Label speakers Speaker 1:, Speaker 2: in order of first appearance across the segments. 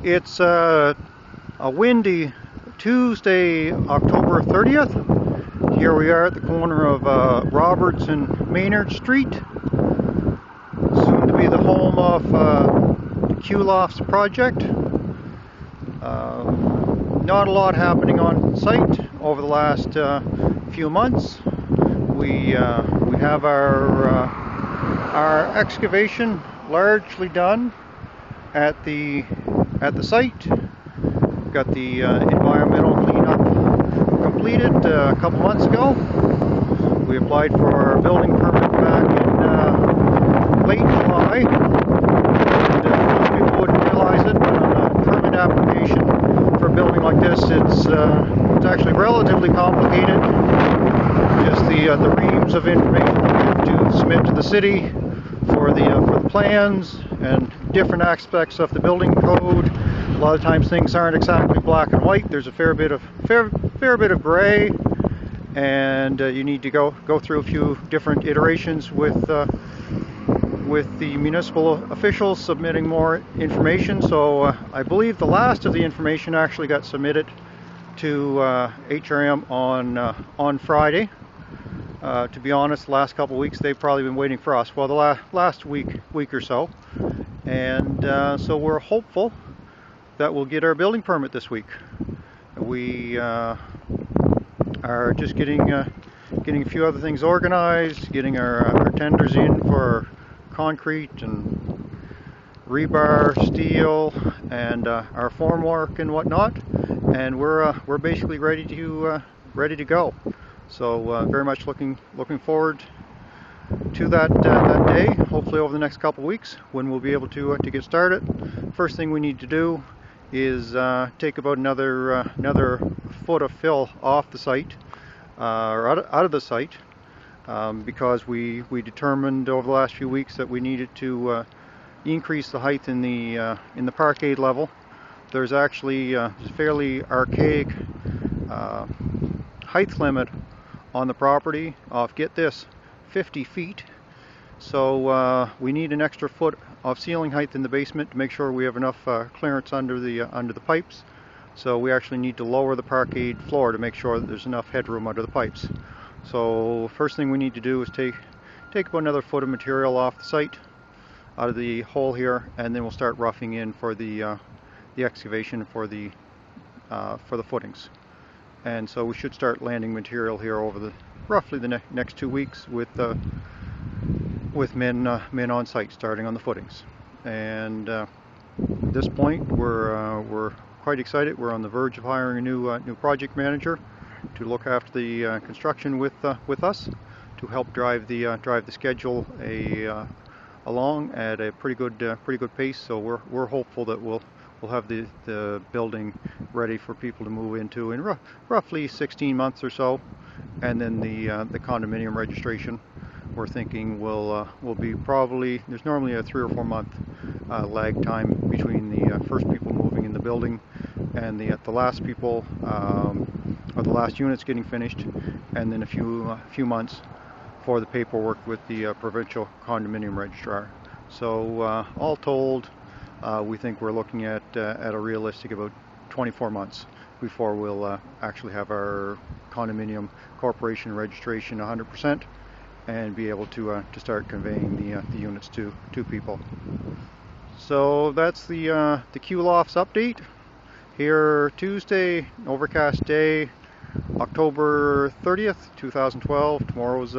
Speaker 1: It's a windy Tuesday, October 30th. Here we are at the corner of Roberts and Maynard Street. Soon to be the home of the Lofts project. Not a lot happening on site over the last few months. We have our excavation largely done at the site. We've got the environmental cleanup completed a couple months ago. We applied for our building permit back in late July. And most people wouldn't realize it, but on a permit application for a building like this, it's actually relatively complicated. Just the reams of information we have to submit to the city for the plans and different aspects of the building code. A lot of times things aren't exactly black and white. There's a fair bit of gray, and you need to go through a few different iterations with the municipal officials submitting more information. So I believe the last of the information actually got submitted to HRM on Friday. To be honest, the last couple of weeks they've probably been waiting for us. Well, the last week or so, and so we're hopeful that we'll get our building permit this week. We are just getting a few other things organized, getting our tenders in for concrete and rebar, steel, and our formwork and whatnot, and we're basically ready to go. So very much looking forward to that day, hopefully over the next couple of weeks when we'll be able to get started. First thing we need to do is take about another foot of fill off the site, or out of the site, because we determined over the last few weeks that we needed to increase the height in the parkade level. There's actually a fairly archaic height limit on the property of, get this, 50 feet. So we need an extra foot of ceiling height in the basement to make sure we have enough clearance under the pipes. So we actually need to lower the parkade floor to make sure that there's enough headroom under the pipes. So first thing we need to do is take about another foot of material off the site, out of the hole here, and then we'll start roughing in for the excavation for the footings. And so we should start landing material here over roughly the next 2 weeks with men on site starting on the footings. And at this point we're quite excited. We're on the verge of hiring a new project manager to look after the construction with us, to help drive the schedule along at a pretty good pace. So we're hopeful that we'll have the building ready for people to move into in roughly 16 months or so, and then the condominium registration, we're thinking will be probably, there's normally a 3 or 4 month lag time between the first people moving in the building and the last people, or the last units getting finished, and then a few months for the paperwork with the provincial condominium registrar. So all told, we think we're looking at a realistic about 24 months before we'll actually have our condominium corporation registration 100% and be able to start conveying the units to people. So that's the Lofts update. Here Tuesday, overcast day, October 30th, 2012. Tomorrow's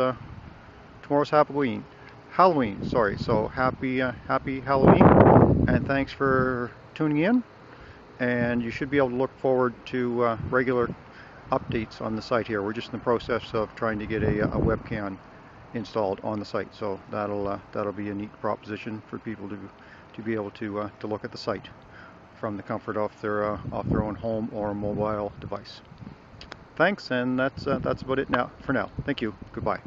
Speaker 1: Halloween. Sorry. So happy Halloween, and thanks for tuning in. And you should be able to look forward to regular updates on the site here. We're just in the process of trying to get a webcam installed on the site, so that'll be a neat proposition for people to be able to look at the site from the comfort of their own home or mobile device. Thanks, and that's about it for now. Thank you. Goodbye.